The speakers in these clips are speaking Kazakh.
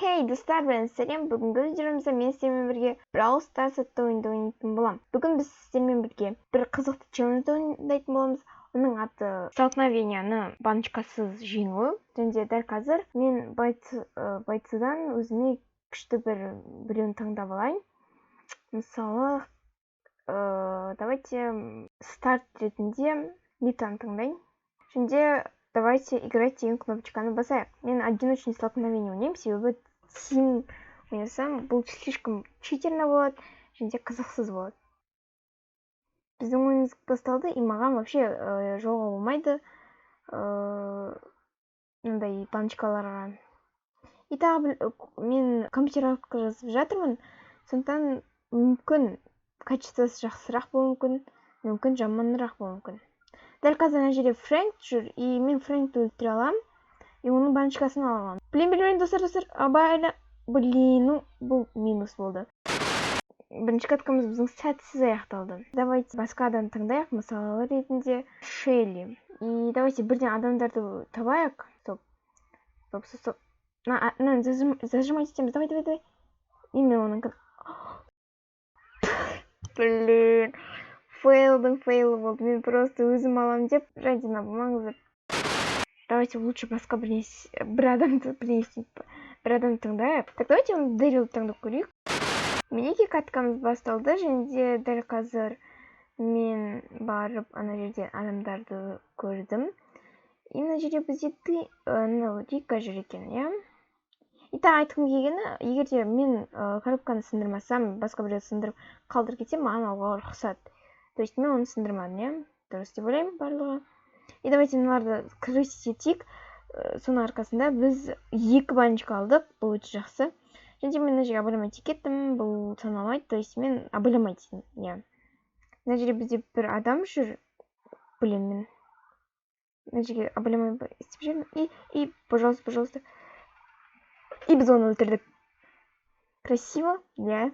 Хей, достар, бәрін сәлем. Бүгінгі видеомызда мен сіздермен бірге Brawl Stars атты ойынды ойнайтын боламын. Бүгін біз сіздермен бірге бір қызықты челленджді ойнайтын боламыз. Оның аты столкновениені баночкасыз жеңу. Және дәл қазір мен бойцадан өзіме күшті біреуін таңдап алайын. Мысалы, давайте старт ретінде Нитаны таңдайын. Және давайте играть деген кнопочканы басайық. Мен одиночный столкновение ойнаймын, себебі тим ойнасам бұл слишком читерно болады, және қызықсыз болады. Біздің ойынымыз басталды, и маған вообще жолға болмайды мындай баночкаларға. И тағы мен компьютерға жазып жатырмын, сондықтан мүмкін качествосы жақсырақ болуы мүмкін жаманырақ болуы мүмкін. Дәл қазір ана жерде Фрэнк жүр, и мен Фрэнкті өлтіре аламын, и оның баночкасын ала аламын. Блин, достар, абайла. Блин, бұл минус болды. Бірінші каткамыз біздің сәтсіз аяқталды. Давайте басқа адам таңдайық, мысалы ретінде Шелли. И давайте бірден адамдарды табайық. Стоп. Зажимать етеміз, давай. И мен оның... Блин, фейл болды. Мен просто өзім алам деп, жадина болмаңыздар. Давайте лучше басқа бір адамды таңдайық. Так, давайте оны Дэрил таңдап көрейік. Менеке каткамыз басталды, және дәл қазір мен барып ана жерден адамдарды көрдім. И ана жерде бізде Рика жүр екен, иә? И тағы айтқым келгені, егерде мен коробканы сындырмасам, басқа біреуді сындырып қалдырып кетсем, маған алуға рұқсат. То есть мен оны сындырмадым, иә? Дұрыс деп ойлаймын барлығы. И давайте мыналарды крысить етейік. Соның арқасында біз 2 баночка алдық, бұл өте жақсы. Және мен мына жерге абайламай кеттім, бұл саналмайды, то есть мен абайламай деймін, иә. Мына жерде бізде бір адам жүр. Блин, мен мына жерге абайламай істеп жүрмін. И, пожалуйста. И біз оны өлтірдік. Красиво, иә.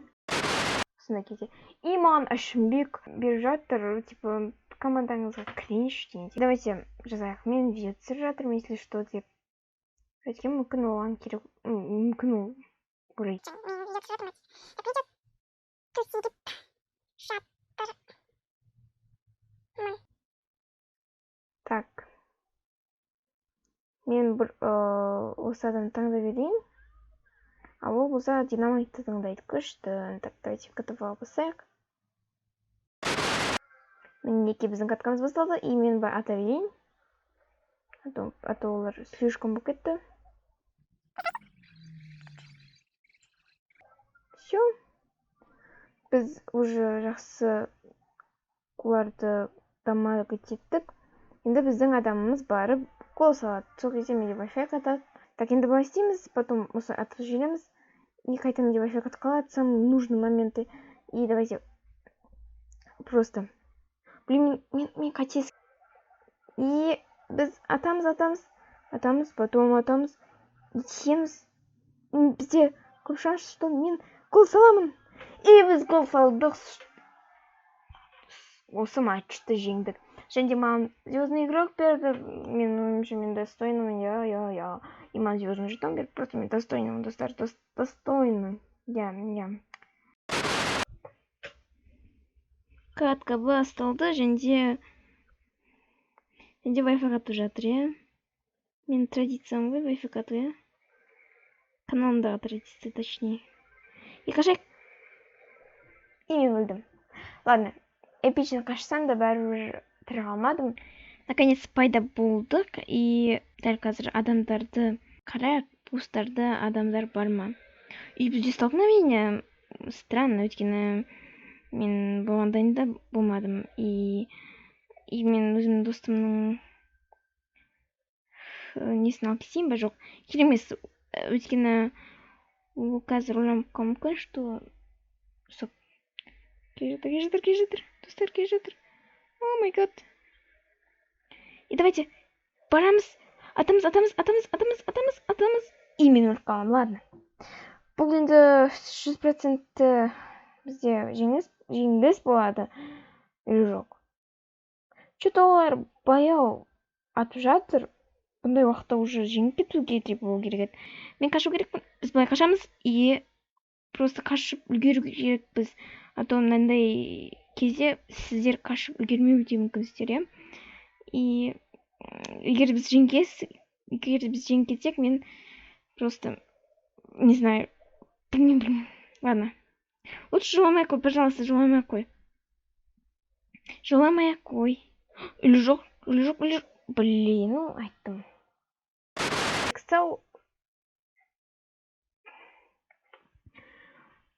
Сонда кезде. И маған Ашымбек беріп жатыр, типа, командаңызға кринж дейін. Давайте жазайық. Мен видео түсіріп жатырмын, если что деп. Өйткені мүмкін оған керек, мүмкін ол көрейді. Так. Мен бір осы адамды таңдап берейін. А ол болса динамайтты таңдайды, күшті. Так, давайте катафаға басайық. Мінеке біздің каткамыз басталды, и мен бар ата берейін. А то олар слишком болып кетті. Все. Біз уже жақсы оларды дамаға кеттік. Енді біздің адамымыз барып гол салады. Сол кезде менде Wi-Fi қатады. Так, енді былай істейміз, потом осы атып жібереміз. И қайта менде Wi-Fi қатып қалады, самые нужные моменты. И давайте просто... Блин, мен қатесіз. И біз атамыз, потом атамыз, итеміз. Бізде көп шанс, что мен гол саламын. И біз гол салдық. Осы матчты жеңдік. Және маған звездный игрок берді. Мен достойнымын, я. И маған звездный жетон берді. Просто мен достойнымын, достар, достойнымын. Я. Катка басталды, және Wi-Fi қатып жатыр, иә? Мен традициям ғой Wi-Fi қату, иә? Каналымдағы традиция, точнее. И қашайық. И мен өлдім. Ладно, эпично қашсам да бәрібір тірі қалмадым. Наконец пайда болдық, и дәл қазір адамдарды қарайық, пустарда адамдар бар ма? И бізде столкновение странно, өйткені мен болғандайында болмадым, и мен өзімнің достымның несін алып кетейін ба, жоқ, керек емес, өйткені ол қазір ойланып қалуы мүмкін, что... Стоп. Келе жатыр, достар, келе жатыр. О май гад. И давайте барамыз, атамыз. И мен өліп қалам, ладно. Бұл енді 100% бізде жеңіліс болады, или жоқ. Что-то олар баяу атып жатыр. Бұндай уақытта уже жеңіп кетуге деп болу керек еді. Мен қашу керекпін. Біз былай қашамыз и просто қашып үлгеру керекпіз. А то мынандай кезде сіздер қашып үлгермеуі де мүмкінсіздер, иә. И егер біз жеңіп кетсек, мен просто не знаю. Блин. Ладно. Лучше жоламай ақ қой, пожалуйста, жоламай ақ қой. Жоламай ақ қой. Үлі жоқ. Блин, айттым.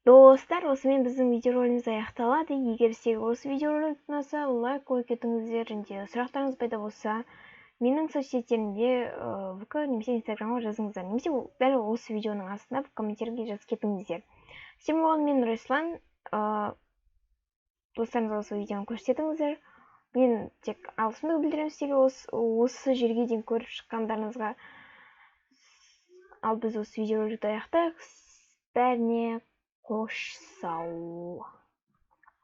Достар, осымен біздің видеоролигіміз аяқталады. Егер сізге осы видеоролик ұнаса, лайк қойып кетіңіздер, және сұрақтарыңыз пайда болса, менің соцсеттерімде ВК немесе Инстаграмға жазыңыздар. Немесе дәл осы видеоның астына комменттерге жазып кетіңіздер. Сен болған мен Руслан. Достарыңызға осы видеоны көрсетіңіздер. Мен тек алғысымды білдіремін сізге осы жерге дейін көріп шыққандарыңызға. Ал біз осы видеороликті аяқтайық. Бәріне қош сау.